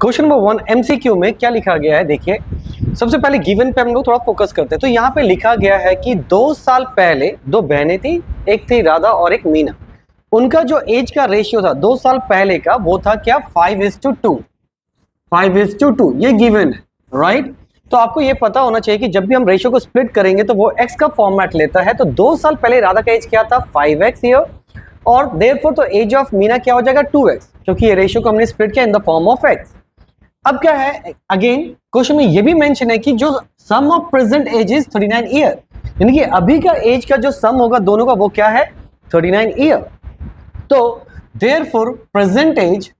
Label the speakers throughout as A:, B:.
A: Question number 1 MCQ में क्या लिखा गया है देखिए। सबसे पहले गिवन पे हम लोग थोड़ा फोकस करते हैं। तो यहाँ पे लिखा गया है कि 2 साल पहले दो बहनें थी, एक थी राधा और एक मीना। उनका जो एज का रेशियो था 2 साल पहले का वो था क्या 5:2। 5:2 ये गिवन है, राइट। तो आपको ये पता होना चाहिए कि जब भी हम रेशियो को स्प्लिट करेंगे तो वो एक्स का फॉर्मेट लेता है। तो 2 साल पहले राधा का एज क्या था 5x ईयर, और देयरफॉर तो एज ऑफ मीना क्या हो जाएगा 2x, क्योंकि ये रेशियो को हमने स्प्लिट किया in the form of x। अब क्या है, अगेन क्वेश्चन में ये भी मेंशन है कि जो sum of present age is 39 year, यानी कि अभी का एज का जो सम होगा दोनों का वो क्या है 39 ईयर। तो therefore present age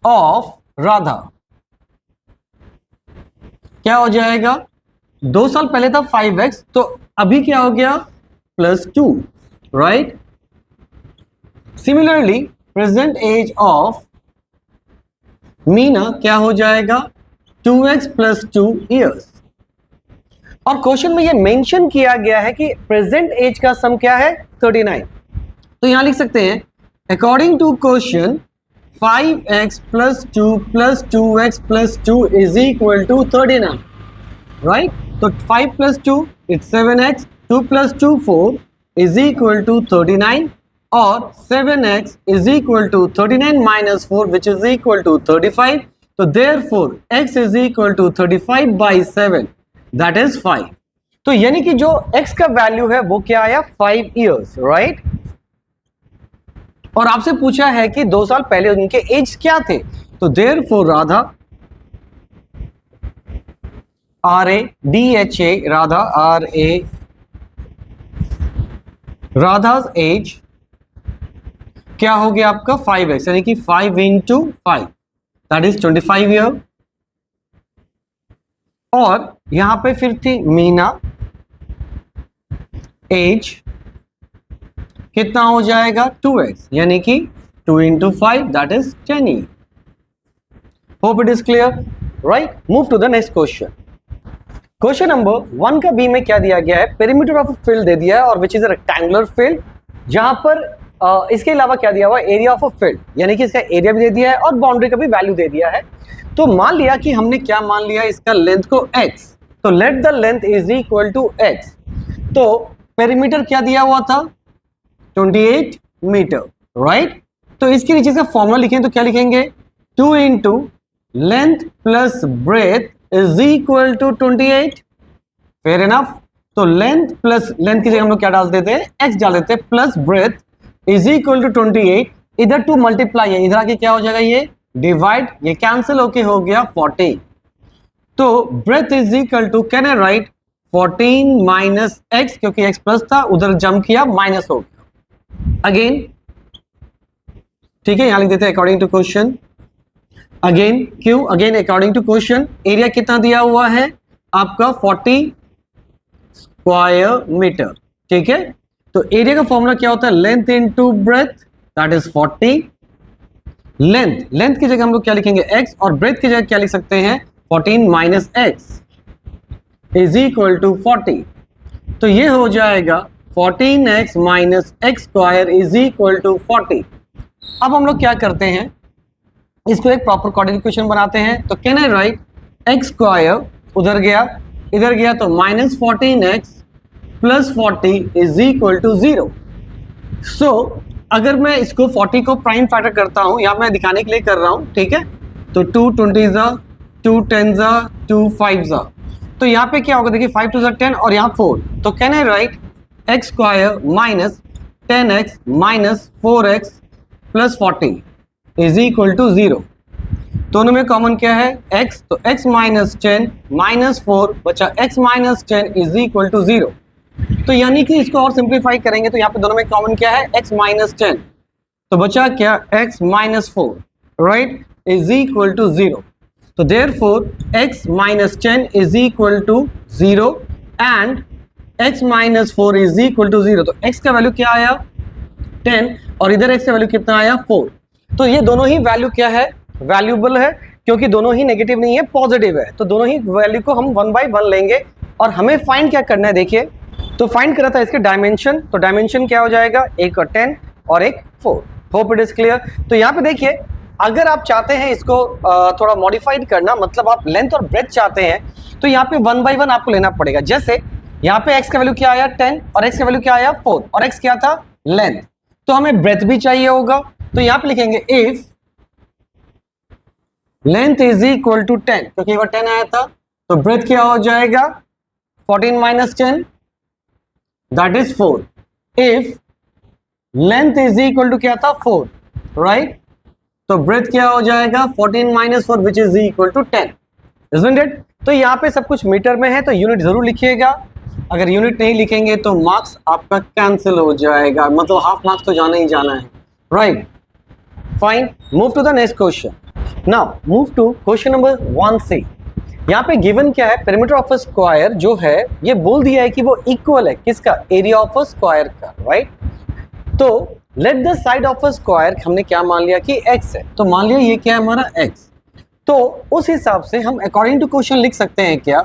A: of Radha क्या हो जाएगा, 2 साल पहले था 5x, तो अभी क्या हो गया +2, right. Similarly present age of Meena क्या हो जाएगा 2x + 2 ईयर्स। और क्वेश्चन में ये मेंशन किया गया है कि प्रेजेंट एज का सम क्या है 39। तो यहां लिख सकते हैं according to question 5x + 2 + 2x + 2 = 39, right. तो 5 + 2 इट्स 7x, 2 + 2 4 = 39, और 7x = 39 - 4 which is equal to 35. तो therefore x = 35/7, that is 5. तो यानी कि जो x का वैल्यू है वो क्या आया 5 इयर्स, राइट। और आपसे पूछा है कि 2 साल पहले उनके एज क्या थे। तो therefore Radha RADHA Radha Radha's age क्या हो गया आपका 5x, यानी कि 5 × 5 दैट इज 25 ईयर। और यहां पे फिर थी मीना, एज कितना हो जाएगा 2x, यानी कि 2 × 5 that is 10 year. Hope it is clear, right. Move to the next question. Question number 1 का बी में क्या दिया गया है, पेरीमीटर ऑफ फील्ड दे दिया है और which is a rectangular field, जहां पर इसके अलावा क्या दिया हुआ एरिया ऑफ अ फील्ड, यानी कि इसका एरिया भी दे दिया है और बाउंड्री का भी वैल्यू दे दिया है। तो मान लिया कि हमने क्या मान लिया इसका लेंथ को x, तो let the length is equal to x। तो पेरीमीटर क्या दिया हुआ था 28 मीटर, राइट। तो इसके नीचे का फॉर्मूला लिखें तो क्या लिखेंगे 2 × लेंथ + ब्रेथ = 28, फेयर इनफ। तो लेंथ की जगह हम लोग क्या डाल देते हैं x डाल देते हैं, प्लस ब्रेथ = 28, इधर 2 मल्टीप्लाई है, इधर आके क्या हो जाएगा ये डिवाइड, ये कैंसिल होके हो गया 14। तो breadth = can I write 14 - x, क्योंकि x प्लस था उधर जंप किया माइनस हो गया अगेन, ठीक है। यहां लिख देते हैं अकॉर्डिंग टू क्वेश्चन। अगेन क्यों, again according to question area कितना दिया हुआ है आपका 40 स्क्वायर मीटर, ठीक है। तो एरिया का फॉर्मूला क्या होता है length × breadth that is 40। Length की जगह हम लोग क्या लिखेंगे x, और ब्रेथ की जगह क्या लिख सकते हैं 14 - x = 40। तो ये हो जाएगा 14x - x² = 40। अब हम लोग क्या करते हैं, इसको एक प्रॉपर कोऑर्डिनेट इक्वेशन बनाते हैं। तो कैन आई राइट x² उधर गया, इधर गया, तो -14x + 40 = 0। सो अगर मैं इसको 40 को प्राइम फैक्टर करता हूं, यहां मैं दिखाने के लिए कर रहा हूं, ठीक है। तो 2 20s 2 10s 2 5s, तो यहां पे क्या होगा देखिए 5 2 10 और यहां 4। तो can I right x² - 10x - 4x + 40 = 0। दोनों में कॉमन क्या है x, तो x - 10 - 4 बचा x - 10 = 0। तो यानी कि इसको और सिंप्लीफाई करेंगे तो यहाँ पे दोनों में कॉमन क्या है x - 10, तो बचा क्या x - 4, राइट, = 0। तो therefore x - 10 = 0 एंड x - 4 = 0। तो x का वैल्यू क्या आया 10 और इधर x का वैल्यू कितना आया 4। तो ये दोनों ही वैल्यू क्या है वैल्यूएबल है, क्योंकि दोनों ही नेगेटिव नहीं है पॉजिटिव है। तो दोनों ही वैल्यू को हम 1 by 1 लेंगे और हमें फाइंड क्या करना है देखिए। तो फाइंड करा था इसके डायमेंशन, तो डायमेंशन क्या हो जाएगा एक 10 और एक 4। Hope it is clear. तो यहाँ पे देखिए अगर आप चाहते हैं इसको थोड़ा मॉडिफाइड करना, मतलब आप लेंथ और ब्रेथ चाहते हैं, तो यहाँ पे 1 बाई 1 आपको लेना पड़ेगा। जैसे यहाँ पे x का वैल्यू क्या आया 10 और x का वैल्यू क्या आया 4 और x क्या था लेंथ, तो हमें ब्रेथ भी चाहिए होगा। तो यहाँ पे लिखेंगे if length is equal to 10, क्योंकि वो 10 आया था, तो ब्रेथ क्या हो जाएगा 14 minus 10 that is 4। If length is equal to क्या था 4, राइट, तो ब्रेथ क्या हो जाएगा 14 minus 4 which is equal to 10, isn't it. तो यहाँ पे सब कुछ मीटर में है, तो यूनिट जरूर लिखिएगा। अगर यूनिट नहीं लिखेंगे तो मार्क्स आपका कैंसिल हो जाएगा, मतलब हाफ मार्क्स तो जाना ही जाना है, right. Fine, move to the next question. Now move to question number 1C। यहाँ पे गिवन क्या है, पेरीमीटर ऑफ अ स्क्वायर जो है ये बोल दिया है कि वो इक्वल है किसका, एरिया ऑफ अ स्क्वायर का, राइट। तो let the side of a square हमने क्या मान लिया कि x है, तो मान लिया ये क्या है हमारा x। तो उस हिसाब से हम अकॉर्डिंग टू क्वेश्चन लिख सकते हैं क्या,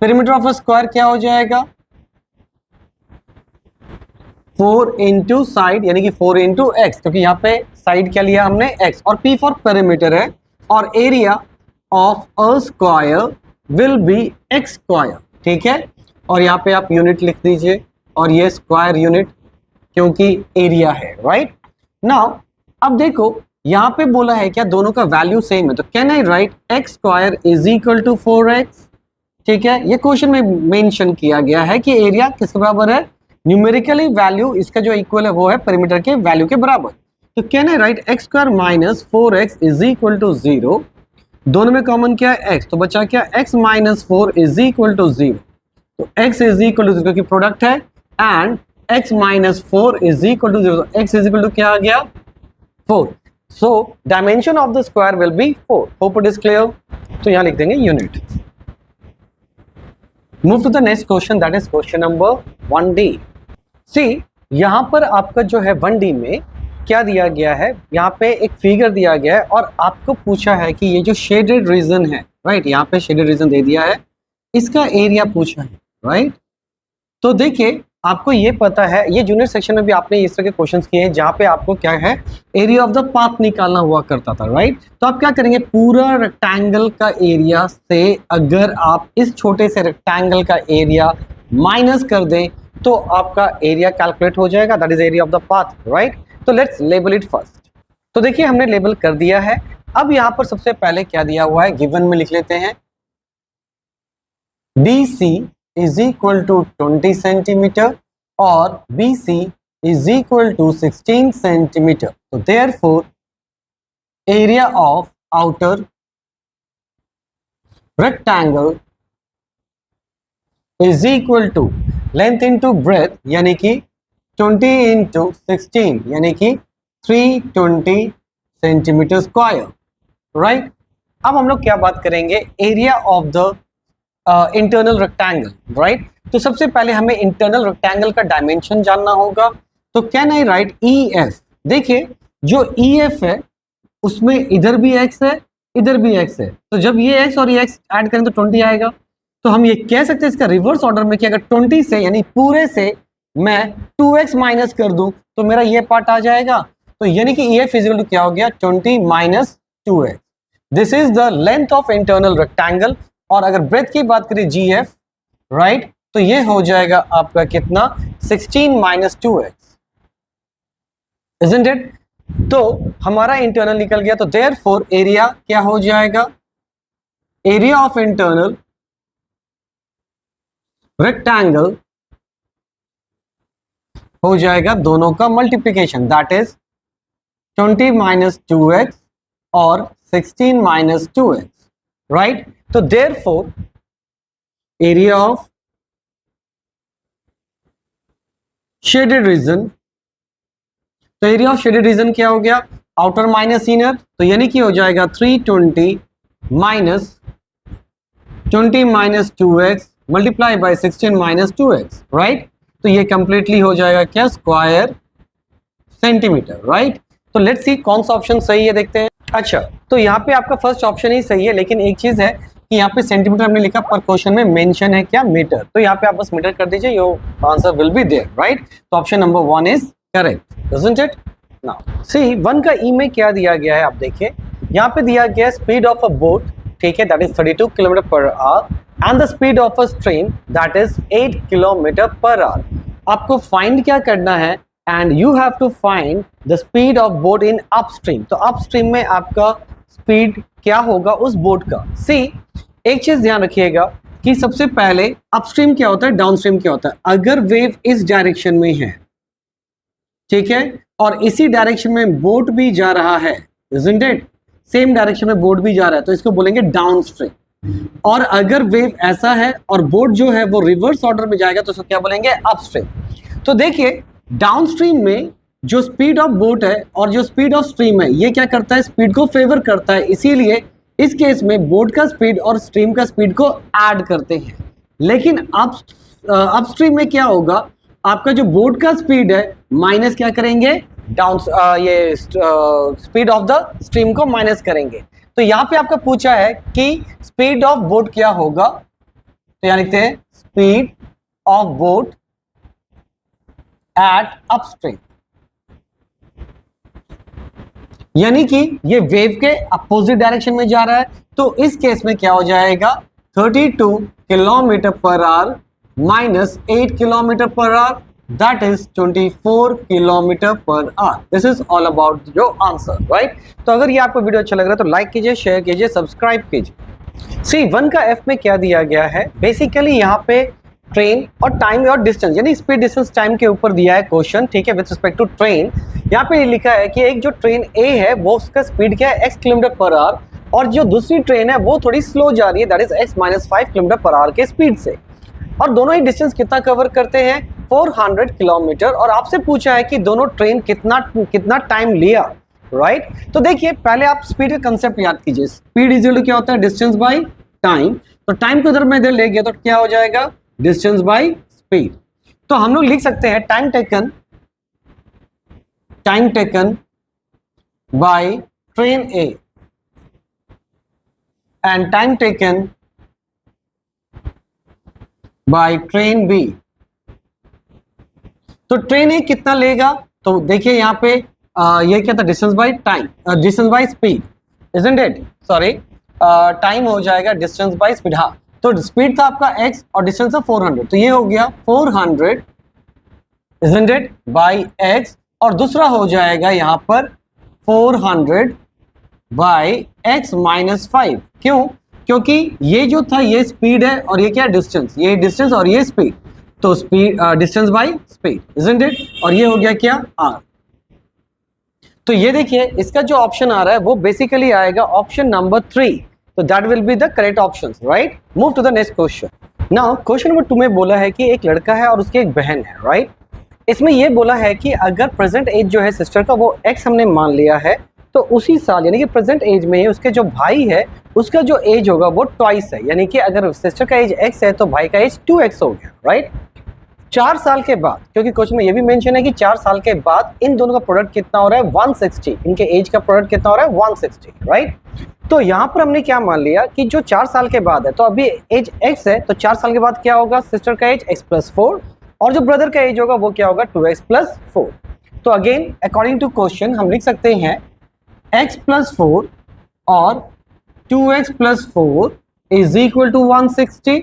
A: पेरीमीटर ऑफ अ स्क्वायर क्या हो जाएगा 4 इंटू साइड, यानी कि 4 इंटू एक्स, क्योंकि यहाँ पे साइड क्या लिया हमने x, और P फॉर पेरीमीटर है, और area of a square will B x square, ठीक है। और यहाँ पे आप यूनिट लिख दीजिए, और ये स्क्वायर यूनिट क्योंकि एरिया है, राइट। नाउ अब देखो यहाँ पे बोला है क्या दोनों का वैल्यू सेम है, तो can I write x square is equal to 4x, ठीक है। ये क्वेश्चन में मेंशन किया गया है कि एरिया किसके बराबर है, न्यूमेरिकली वैल्यू इसका जो इक्वल है वो है पेरीमीटर के वैल्यू के बराबर। तो can I write x square minus 4x is equal to 0, दोनों में कॉमन क्या है x, तो बचा क्या x minus 4 is equal to 0, तो x इज इक्वल टू 0 क्योंकि प्रोडक्ट है, and x minus 4 is equal to 0, x is equal to क्या आ गया 4। So dimension of the square will be 4। Hope it is clear. तो यहां लिख देंगे unit. Move to the next question, that is question number 1D। See यहां पर आपका जो है 1D में क्या दिया गया है, यहाँ पे एक फिगर दिया गया है और आपको पूछा है कि ये जो शेडेड रीजन है, राइट, यहाँ पे शेडेड रीजन दे दिया है, इसका एरिया पूछा है, राइट। तो देखिए आपको ये पता है, ये जूनियर सेक्शन में भी आपने इस तरह के क्वेश्चंस किए हैं जहाँ पे आपको क्या है एरिया ऑफ द पाथ निकालना हुआ करता था, राइट। तो आप क्या करेंगे, पूरा रेक्टेंगल का एरिया से अगर आप इस छोटे से रेक्टेंगल का एरिया माइनस कर दें तो आपका एरिया कैलकुलेट हो जाएगा, that is area of the path, right. तो लेट्स लेबल इट फर्स्ट। तो देखिए हमने लेबल कर दिया है। अब यहाँ पर सबसे पहले क्या दिया हुआ है, गिवन में लिख लेते हैं DC is equal to 20 centimetre और BC is equal to 16 centimetre. तो therefore area of outer rectangle is equal to length into breadth, यानी कि 20 into 16 यानी कि 320 सेंटीमीटर स्क्वायर, राइट। अब हम लोग क्या बात करेंगे, area of the internal rectangle, right. तो सबसे पहले हमें इंटरनल रेक्टेंगल का डायमेंशन जानना होगा। तो कैन आई राइट EF, देखिए जो EF है उसमें इधर भी x है इधर भी x है, तो जब ये x और ये x ऐड करें तो 20 आएगा। तो हम ये कह सकते हैं इसका रिवर्स ऑर्डर में कि अगर 20 से यानी पूरे से मैं 2x माइनस कर दूं तो मेरा ये पार्ट आ जाएगा। तो यानी कि EF इक्वल टू क्या हो गया 20 minus 2x। This is the length of internal rectangle. और अगर ब्रेथ की बात करें GF, राइट, तो ये हो जाएगा आपका कितना 16 माइनस 2x, इजंट इट। तो हमारा इंटरनल निकल गया। तो देयरफॉर एरिया क्या हो जाएगा, एरिया ऑफ इंटरनल रेक्टेंगल हो जाएगा दोनों का multiplication, that is 20 minus 2x और 16 माइनस 2x, राइट। तो therefore area of shaded region, तो एरिया ऑफ शेडेड रीजन क्या हो गया, आउटर माइनस इनर, तो यानी कि हो जाएगा 320 minus 20 minus 2x multiply by 16 minus 2x, right. तो ये कंप्लीटली हो जाएगा क्या स्क्वायर सेंटीमीटर, राइट। तो लेट्स सी कौन सा ऑप्शन सही है, देखते हैं। अच्छा, तो यहाँ पे आपका फर्स्ट ऑप्शन ही सही है, लेकिन एक चीज है कि यहाँ पे सेंटीमीटर हमने लिखा, पर क्वेश्चन में मेंशन है क्या मीटर, तो यहाँ पे आप बस मीटर कर दीजिए, your answer will be there, right. तो option number 1 is correct, isn't it. Now C 1 का ई में क्या दिया गया है, आप देखिए यहाँ पे दिया गया है स्पीड ऑफ अ बोट, ठीक है, that is 32 kilometre per hour and the speed of a stream that is 8 kilometre per hour. आपको फाइंड क्या करना है, and you have to find the speed of boat in upstream. तो upstream में आपका speed क्या होगा उस बोट का। सी एक चीज ध्यान रखिएगा कि सबसे पहले अपस्ट्रीम क्या होता है, डाउनस्ट्रीम क्या होता है। अगर वेव इस डायरेक्शन में है, ठीक है, और इसी डायरेक्शन में बोट भी जा रहा है, isn't it? सेम डायरेक्शन में बोट भी जा रहा है, तो इसको बोलेंगे डाउनस्ट्रीम। और अगर वेव ऐसा है और बोट जो है वो रिवर्स ऑर्डर में जाएगा तो इसको क्या बोलेंगे, अपस्ट्रीम। तो देखिए डाउनस्ट्रीम में जो स्पीड ऑफ बोट है और जो स्पीड ऑफ स्ट्रीम है, ये क्या करता है, स्पीड को फेवर करता है, इसीलिए इस केस में बोट का स्पीड और स्ट्रीम का स्पीड को ऐड करते हैं। लेकिन अपस्ट्रीम में क्या होगा, आपका जो बोट का स्पीड है माइनस क्या करेंगे, डाउन ये स्पीड ऑफ द स्ट्रीम को माइनस करेंगे। तो यहाँ पे आपका पूछा है कि स्पीड ऑफ बोट क्या होगा, तो यहाँ लिखते हैं speed of boat at upstream, यानी कि ये वेव के अपोजिट डायरेक्शन में जा रहा है, तो इस केस में क्या हो जाएगा, 32 kilometre per our minus 8 kilometre per our, that is 24 kilometre per our. This is all about your answer, right. तो अगर ये आपको वीडियो अच्छा लग रहा है तो लाइक कीजिए, शेयर कीजिए, सब्सक्राइब कीजिए। सी 1 का एफ में क्या दिया गया है, बेसिकली यहाँ पे ट्रेन और टाइम और डिस्टेंस यानी स्पीड डिस्टेंस टाइम के ऊपर दिया है क्वेश्चन, ठीक है, विद रिस्पेक्ट टू ट्रेन। यहाँ पे लिखा है कि एक जो ट्रेन ए है वो उसका स्पीड क्या है, x किलोमीटर पर आवर, और जो दूसरी ट्रेन है वो थोड़ी स्लो जा रही है, that is x minus 5 kilometre per our के स्पीड से, और दोनों ही डिस्टेंस कितना कवर करते हैं, 400 किलोमीटर। और आपसे पूछा है कि दोनों ट्रेन कितना टाइम लिया, राइट। तो देखिए पहले आप स्पीड का कंसेप्ट याद कीजिए, स्पीड इज इक्वल क्या होता है, डिस्टेंस बाय टाइम। तो टाइम को इधर मैं इधर ले गया तो क्या हो जाएगा, डिस्टेंस बाय स्पीड। तो हम लोग लिख सकते हैं time taken by train A and time taken by train B. तो ट्रेन ए कितना लेगा, तो देखिए यहाँ पे ये क्या था, distance by time, distance by speed, isn't it, sorry time हो जाएगा डिस्टेंस बाय स्पीड। हाँ, तो स्पीड था आपका x और डिस्टेंस था 400, तो ये हो गया 400 इजंट इट बाय x, और दूसरा हो जाएगा यहाँ पर 400 बाय x माइनस 5। क्यों, क्योंकि ये जो था ये स्पीड है और ये क्या डिस्टेंस, ये डिस्टेंस और ये स्पीड, तो speed distance by speed isn't it, और ये हो गया क्या r। तो ये देखिए इसका जो ऑप्शन आ रहा है वो बेसिकली आएगा ऑप्शन नंबर 3, तो that will be the correct option, right. Move to the next question. Now question number 2 में बोला है कि एक लड़का है और उसकी एक बहन है, राइट। इसमें ये बोला है कि अगर प्रेजेंट एज जो है सिस्टर का वो x हमने मान लिया है, तो उसी साल यानी कि प्रेजेंट एज में उसके जो भाई है उसका जो एज होगा वो ट्वाइस है, यानी कि अगर सिस्टर का एज x है तो भाई का एज 2x हो गया, राइट। 4 साल के बाद, क्योंकि क्वेश्चन में ये भी मेंशन है कि 4 साल के बाद इन दोनों का प्रोडक्ट कितना हो रहा है, 160, इनके एज का प्रोडक्ट कितना हो रहा है, 160, राइट। तो यहाँ पर हमने क्या मान लिया कि जो 4 साल के बाद है, तो अभी एज x है, तो 4 साल के बाद क्या होगा, सिस्टर का एज x प्लस 4, और जो ब्रदर का एज होगा वो क्या होगा, 2x प्लस 4। तो अगेन अकॉर्डिंग टू क्वेश्चन हम लिख सकते हैं x प्लस 4 और 2x plus 4 is equal to 160,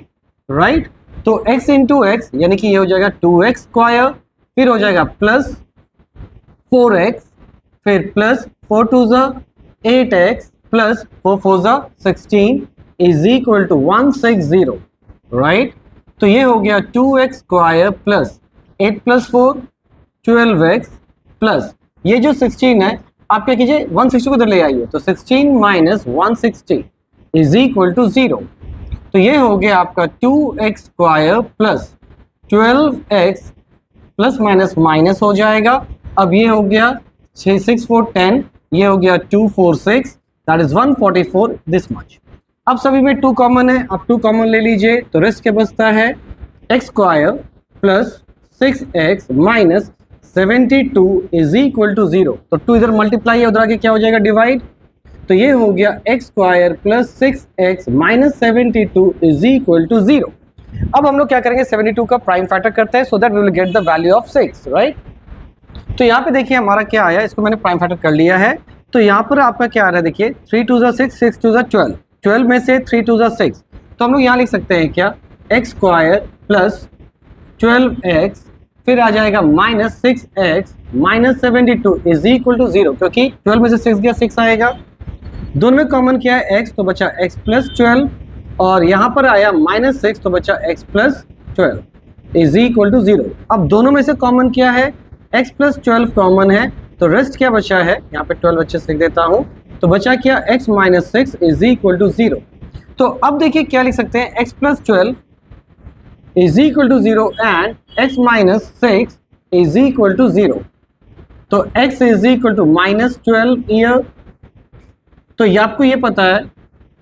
A: right. तो x इंटू एक्स यानी कि ये हो जाएगा 2x स्क्वायर, फिर हो जाएगा प्लस 4x, फिर प्लस 4 टू ज़ा 8x प्लस 4 4 ज़ा 16 इज इक्वल टू 160, राइट। तो ये हो गया 2x square plus 8 plus 4 12x plus ये जो 16 है, आप क्या कीजिए 160 को इधर ले आइए, तो 16 माइनस 160 इज इक्वल टू 0। तो ये हो गया आपका 2x square plus 12x plus minus minus हो जाएगा। अब ये हो गया 6 6 4 10, ये हो गया 2 4 6, दैट इज 144 दिस मच। अब सभी में 2 कॉमन है, अब 2 कॉमन ले लीजिए, तो रेस्ट क्या बचता है x square plus 6x minus 72 is equal to 0। तो 2 इधर मल्टीप्लाई है, उधर आके क्या हो जाएगा डिवाइड, तो ये हो गया x square plus 6x minus 72 is equal to 0। अब हम लोग क्या करेंगे, 72 का प्राइम फैक्टर करते हैं, so that we will get the value of 6, right. तो यहाँ पे देखिए हमारा क्या आया, इसको मैंने प्राइम फैक्टर कर लिया है। तो यहाँ पर आपका क्या आ रहा है, देखिए 3 2 6, 6 2 12, 12 में से 3 2 6, तो हम लोग यहाँ लिख सकते हैं क्या, एक्स स्क्वायर प्लस 12x, फिर आ जाएगा minus 6x minus 72 is equal to 0, क्योंकि 12 में से 6 गया 6 आएगा, दोनों में कॉमन किया है x, तो बचा x प्लस 12, और यहाँ पर आया माइनस 6, तो बचा x plus 12 is equal to 0। अब दोनों में से कॉमन क्या है, x प्लस 12 कॉमन है, तो रेस्ट क्या बचा है, यहाँ पे 12 अच्छे से लिख देता हूँ, तो बचा क्या, x minus 6 is equal to 0। तो अब देखिए क्या लिख सकते हैं, x plus 12 is equal to 0 and x minus 6 is equal to 0। तो x is equal to minus 12 year. तो ये आपको ये पता है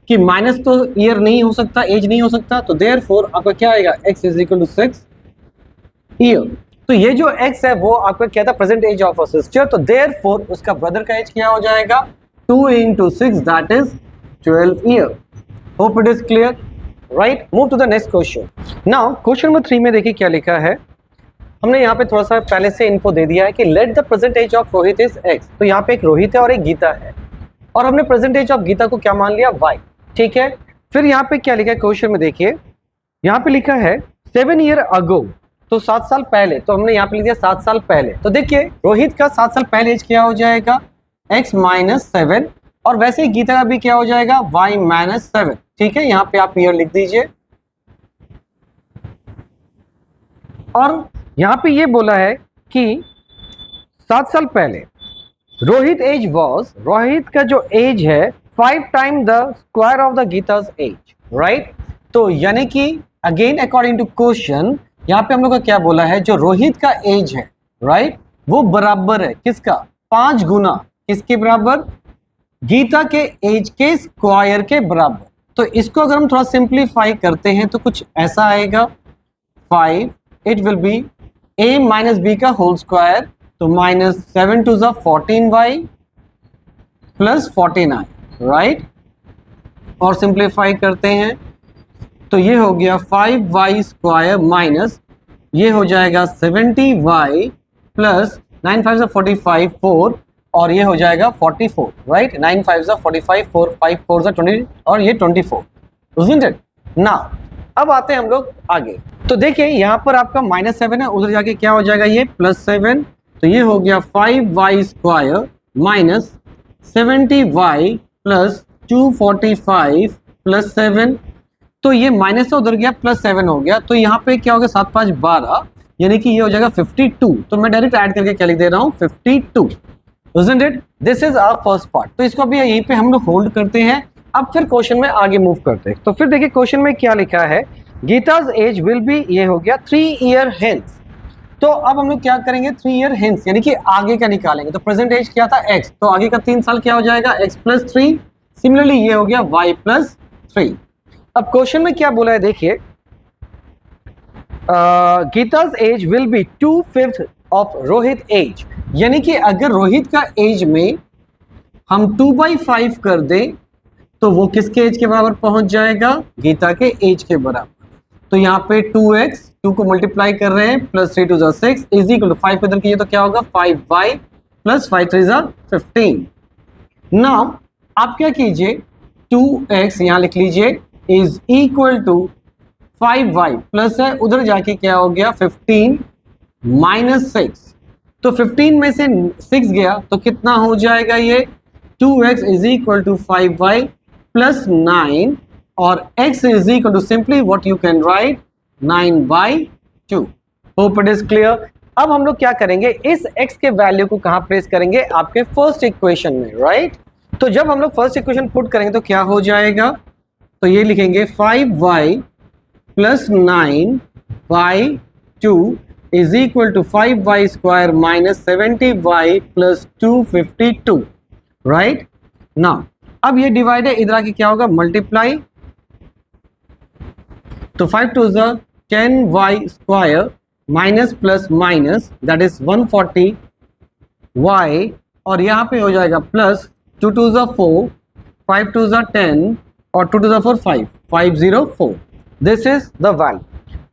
A: कि माइनस तो ईयर नहीं हो सकता, एज नहीं हो सकता, तो देयरफॉर आपका क्या आएगा, x is equal to 6 year. तो ये जो x है वो आपका क्या था, present age of a sister, तो देयरफॉर उसका ब्रदर का एज क्या हो जाएगा, 2 into 6 that is 12 year. Hope it is clear, right. Move to the next question. Now question number 3 में देखिए क्या लिखा है, हमने यहाँ पे थोड़ा सा पहले से इन्फो दे दिया है कि let the present age of Rohit is x। तो यहाँ पे एक रोहित है और एक गीता है, और हमने प्रेजेंट एज ऑफ गीता को क्या मान लिया, y, ठीक है। फिर यहाँ पे क्या लिखा है क्वेश्चन में, देखिए यहाँ पे लिखा है 7 year ago, तो 7 साल पहले, तो हमने यहाँ पे लिख दिया 7 साल पहले। तो देखिए रोहित का 7 साल पहले एज क्या हो जाएगा, x माइनस 7, और वैसे ही गीता का भी क्या हो जाएगा, y माइनस 7, ठीक है। यहाँ पे आप ईयर लिख दीजिए, और यहाँ पे ये बोला है कि 7 साल पहले रोहित एज वॉज, रोहित का जो एज है 5 time the square of the Geeta's age, right. तो यानी कि अगेन अकॉर्डिंग टू क्वेश्चन, यहाँ पे हम लोग का क्या बोला है, जो रोहित का एज है, राइट, वो बराबर है किसका, 5 गुना किसके बराबर, गीता के एज के स्क्वायर के बराबर। तो इसको अगर हम थोड़ा सिंप्लीफाई करते हैं तो कुछ ऐसा आएगा, 5, it will be a minus B का होल स्क्वायर, तो माइनस 7 टू ज़ा 14y प्लस 49, राइट। और सिंप्लीफाई करते हैं तो ये हो गया 5y स्क्वायर माइनस ये हो जाएगा 70y प्लस 9 5 ज़ा 45 4, और ये हो जाएगा 44, राइट। 9 5 ज़ा 45, 4 5 4 ज़ा 20, और ये 24, isn't it? नाउ अब आते हैं हम लोग आगे। तो देखिए यहाँ पर आपका माइनस 7 है, उधर जाके क्या हो जाएगा, ये प्लस 7, तो ये हो गया 5y square minus 70y plus 245 plus 7, तो ये माइनस से उधर गया प्लस 7 हो गया, तो यहाँ पे क्या हो गया, 7 5 12, यानी कि ये हो जाएगा 52। तो मैं डायरेक्ट ऐड करके क्या लिख दे रहा हूँ, 52, isn't it? This is our first part. तो इसको अभी यहीं पे हम लोग होल्ड करते हैं, अब फिर क्वेश्चन में आगे मूव करते हैं। तो फिर देखिए क्वेश्चन में क्या लिखा है, गीता's एज विल बी, ये हो गया 3 year hence। तो अब हम लोग क्या करेंगे, 3 year hence यानी कि आगे का निकालेंगे। तो प्रेजेंट एज क्या था, x, तो आगे का 3 साल क्या हो जाएगा, x प्लस 3, सिमिलरली ये हो गया y प्लस 3। अब क्वेश्चन में क्या बोला है, देखिए Geeta's age will be 2/5 of Rohit age, यानी कि अगर रोहित का एज में हम 2/5 कर दें तो वो किसके एज के बराबर पहुंच जाएगा, गीता के एज के बराबर। तो यहाँ पे 2x, 2 को मल्टीप्लाई कर रहे हैं, प्लस 3 2 6 इज इक्वल टू 5 इधर कीजिए तो क्या होगा, 5y प्लस 5 3 15। नाउ आप क्या कीजिए, 2x यहाँ लिख लीजिए is equal to 5y plus है, उधर जाके क्या हो गया 15 माइनस 6, तो 15 में से 6 गया तो कितना हो जाएगा, ये 2x is equal to 5y plus 9, और x is equal to simply what you can write 9/2। Hope it is clear. अब हम लोग क्या करेंगे, इस x के वैल्यू को कहाँ प्लेस करेंगे, आपके फर्स्ट इक्वेशन में, राइट। तो जब हम लोग फर्स्ट इक्वेशन पुट करेंगे तो क्या हो जाएगा, तो ये लिखेंगे 5y plus 9/2 is equal to 5y square minus 70y plus 252, right. Now अब ये डिवाइड है, इधर आके क्या होगा, मल्टीप्लाई, तो 5 2 ज़ा 10y square minus plus minus that is 140y, और यहाँ पे हो जाएगा प्लस 2 2 ज़ा 4, 5 2 ज़ा 10, और 2 2 ज़ा 4 5, 504, दिस इज द वैल्यू।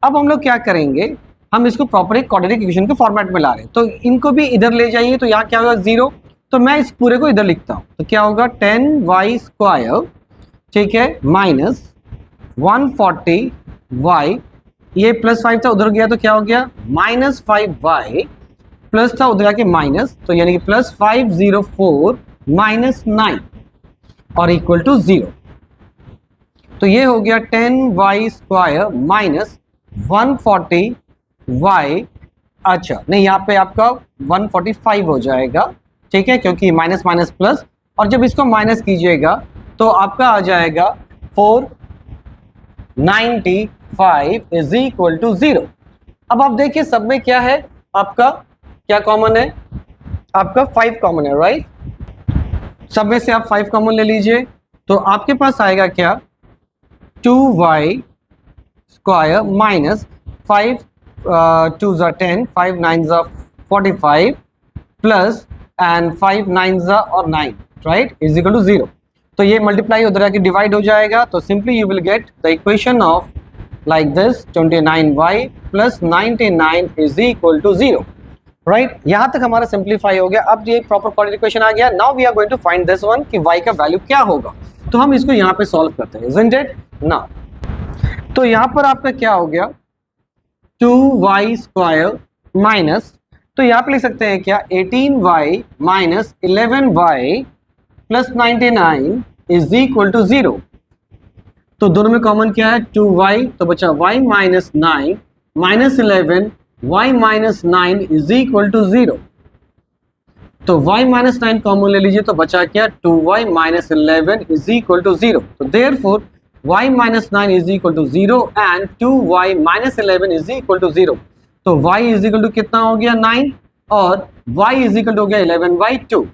A: अब हम लोग क्या करेंगे, हम इसको प्रॉपर एक क्वाड्रेटिक इक्वेशन के फॉर्मेट में ला रहे हैं, तो इनको भी इधर ले जाइए, तो यहाँ क्या होगा 0, तो मैं इस पूरे को इधर लिखता हूँ, तो क्या होगा 10y², ठीक है, माइनस 140y, ये +5 था उधर गया तो क्या हो गया -5y, प्लस था उधर जाके माइनस, तो यानी कि +504 -9 और इक्वल टू 0। तो ये हो गया 10y² माइनस 140y, अच्छा नहीं यहाँ पे आपका 145 हो जाएगा, ठीक है, क्योंकि माइनस माइनस प्लस, और जब इसको माइनस कीजिएगा तो आपका आ जाएगा 495 इज इक्वल टू 0। अब आप देखिए सब में क्या है, आपका क्या कॉमन है, आपका 5 कॉमन है, राइट, सब में से आप 5 कॉमन ले लीजिए, तो आपके पास आएगा क्या 2y² माइनस 5 2 ज़ा 10, 5 9 ज़ा 45 प्लस एंड 5 9 ज़ा और 9, राइट, इज इक्वल टू 0। तो ये मल्टीप्लाई उधर आके डिवाइड हो जाएगा, तो simply you will get the equation of like this 29y plus 99 is equal to 0, right. यहाँ तक हमारा सिंप्लीफाई हो गया। अब ये प्रॉपर क्वाड्रेटिक इक्वेशन आ गया। Now we are going to find this one कि y का वैल्यू क्या होगा, तो हम इसको यहाँ पे सॉल्व करते हैं, इजंट इट नाउ। तो यहाँ पर आपका क्या हो गया 2y² माइनस, तो यहाँ पे लिख सकते हैं क्या 18y minus 11y plus 99 is equal to 0। तो दोनों में कॉमन क्या है 2y, तो बचा y minus 9 minus 11 y minus 9 is equal to 0। तो y माइनस 9 कॉमन ले लीजिए, तो बचा क्या 2y minus 11 is equal to 0। तो therefore y minus 9 is equal to 0 and 2y minus 11 is equal to 0। तो y इज इक्वल टू कितना हो गया 9 और y इज इक्वल टू हो गया 11/2,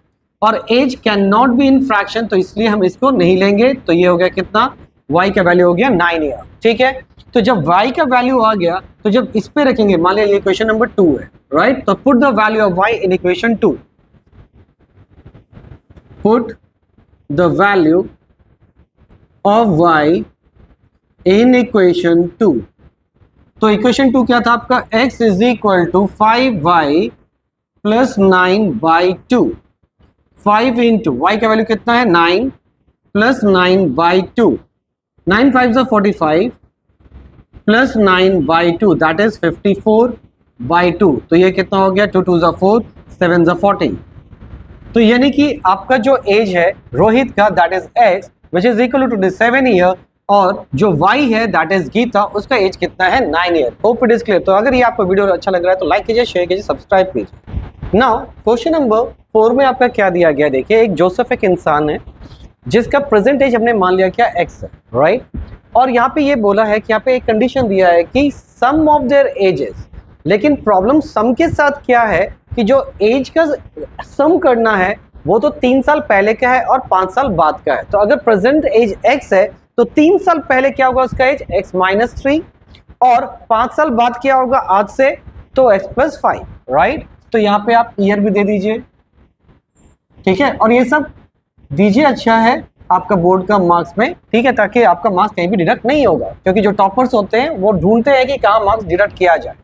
A: और age can not be in fraction, तो इसलिए हम इसको नहीं लेंगे। तो ये हो गया कितना, y का वैल्यू हो गया 9 ईयर, ठीक है। तो जब y का वैल्यू आ गया, तो जब इस पे रखेंगे, मान लिया ये इक्वेशन नंबर 2 है, राइट, तो put the value of y in equation 2, put the value of y in equation 2। तो इक्वेशन 2 क्या था आपका, x is equal to 5y plus 9/2, 5 into y का वैल्यू कितना है 9 प्लस 9/2, 9 5 ज़ा 45 प्लस 9/2 दैट इज 54/2। तो ये कितना हो गया 2 2 ज़ा 4 7 ज़ा 14। तो यानी कि आपका जो एज है रोहित का that is x which is equal to 27 year, और जो y है दैट इज गीता, उसका एज कितना है 9 year. Hope it is clear. तो अगर ये आपको वीडियो अच्छा लग रहा है तो लाइक कीजिए, शेयर कीजिए, सब्सक्राइब कीजिए। नाउ क्वेश्चन नंबर 4 में आपका क्या दिया गया, देखिए एक जोसेफ एक इंसान है जिसका प्रेजेंट एज हमने मान लिया क्या x है, राइट, और यहाँ पे ये बोला है कि यहाँ पे एक कंडीशन दिया है कि सम ऑफ देयर एजेस, लेकिन प्रॉब्लम सम के साथ क्या है कि जो एज का सम करना है वो तो 3 साल पहले का है और 5 साल बाद का है। तो अगर प्रेजेंट एज x है तो 3 साल पहले क्या होगा उसका एज x माइनस 3, और 5 साल बाद क्या होगा आज से, तो x प्लस 5, राइट। तो यहाँ पे आप ईयर भी दे दीजिए, ठीक है, और ये सब दीजिए, अच्छा है आपका बोर्ड का मार्क्स में, ठीक है, ताकि आपका मार्क्स कहीं भी डिडक्ट नहीं होगा, क्योंकि जो टॉपर्स होते हैं वो ढूंढते हैं कि कहाँ मार्क्स डिडक्ट किया जाए।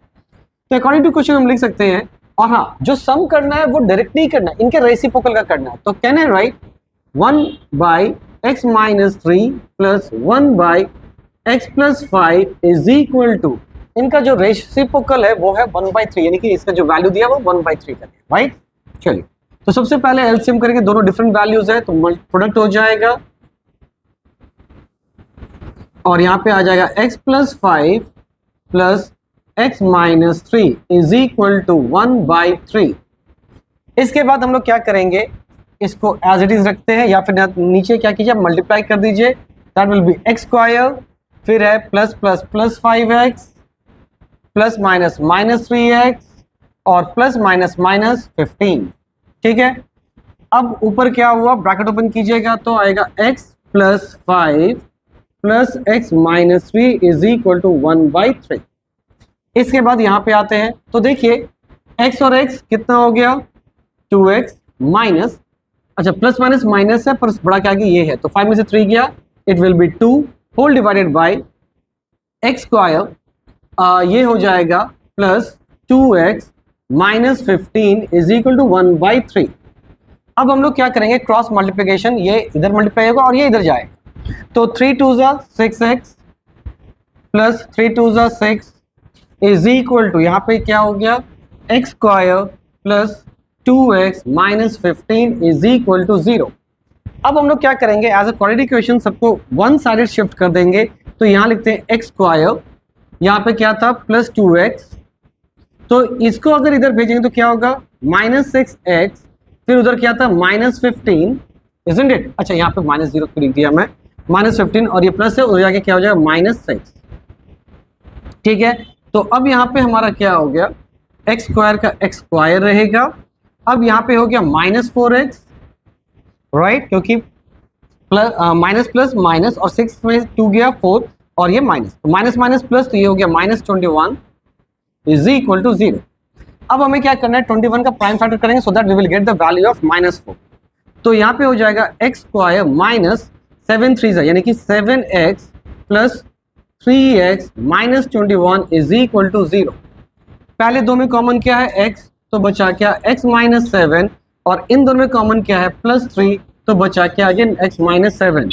A: तो अकॉर्डिंग टू क्वेश्चन हम लिख सकते हैं, और हाँ जो सम करना है वो डायरेक्ट नहीं करना है, इनके रेसिप्रोकल का करना है। तो can I write 1/x minus 3 plus 1/x plus 5 is equal to, इनका जो रेसिप्रोकल है वो है 1/3, यानी कि इसका जो वैल्यू दिया वो 1/3 का दिया, राइट। चलिए तो सबसे पहले एलसीएम करेंगे, दोनों डिफरेंट वैल्यूज है तो प्रोडक्ट हो जाएगा, और यहाँ पे आ जाएगा x plus 5 plus x minus 3 is equal to 1/3। इसके बाद हम लोग क्या करेंगे, इसको एज इट इज रखते हैं, या फिर नीचे क्या कीजिए मल्टीप्लाई कर दीजिए, दैट विल बी x², फिर है plus plus plus 5x plus minus minus 3x और प्लस माइनस माइनस 15, ठीक है। अब ऊपर क्या हुआ, ब्रैकेट ओपन कीजिएगा तो आएगा x plus 5 plus x minus 3 is equal to 1/3। इसके बाद यहाँ पे आते हैं, तो देखिए x और x कितना हो गया 2x माइनस, अच्छा प्लस माइनस माइनस है पर बड़ा क्या ये है, तो 5 में से 3 गया, it will be 2 whole divided by x², ये हो जाएगा plus 2x minus 15 is equal to 1/3। अब हम लोग क्या करेंगे, क्रॉस मल्टीप्लिकेशन, ये इधर मल्टीप्लाई होगा और ये इधर जाएगा, तो 3 2 6x plus 3 2 6 is equal to, यहाँ पे क्या हो गया, x square plus 2x minus 15 is equal to 0। अब हम लोग क्या करेंगे, एज अ क्वाड्रेटिक इक्वेशन सबको वन साइडेड शिफ्ट कर देंगे, तो यहाँ लिखते हैं एक्स स्क्वायर, यहाँ पे क्या था प्लस 2x, तो इसको अगर इधर भेजेंगे तो क्या होगा माइनस 6x, फिर उधर क्या था माइनस 15, इजंट इट। अच्छा यहाँ पे माइनस 0 लिख दिया मैं, माइनस 15 और ये प्लस है, उधर जाके क्या हो जाएगा माइनस 6। ठीक है, तो अब यहाँ पे हमारा क्या हो गया, एक्स स्क्वायर का एक्स स्क्वायर रहेगा। अब यहाँ पे हो गया माइनस 4x, राइट, क्योंकि प्लस माइनस प्लस माइनस और 6 में 2 गया 4 और ये माइनस, तो माइनस माइनस प्लस, तो ये हो गया माइनस 21 इज इक्वल टू 0। अब हमें क्या करना है, 21 का प्राइम फैक्टर करेंगे so that we will get the value of minus 4। तो यहाँ पे हो जाएगा एक्स स्क्वायर माइनस 7 3 यानी कि 7x plus 3x minus 21 is equal to 0। पहले दो में कॉमन क्या है x, तो बचा क्या x माइनस 7, और इन दोनों में कॉमन क्या है प्लस 3, तो बचा क्या अगेन x माइनस 7,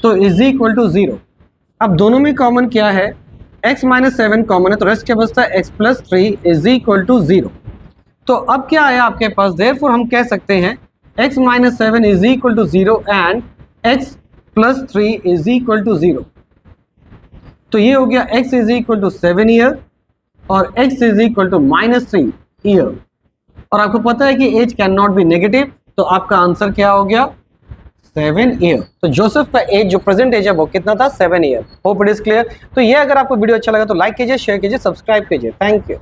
A: तो इज इक्वल टू 0। अब दोनों में कॉमन क्या है, x माइनस 7 कॉमन है, तो रेस्ट क्या बचता है x plus 3 is equal to 0। तो अब क्या आया आपके पास, देयरफॉर हम कह सकते हैं x minus 7 is equal to 0 and x plus 3 is equal to 0। तो ये हो गया x is equal to 7 year और x is equal to minus 3 year, और आपको पता है कि age can not be negative, तो आपका आंसर क्या हो गया 7 ईयर। तो जोसेफ का एज जो प्रेजेंट एज है वो कितना था 7 year. Hope it is clear. तो ये अगर आपको वीडियो अच्छा लगा तो लाइक कीजिए, शेयर कीजिए, सब्सक्राइब कीजिए। Thank you.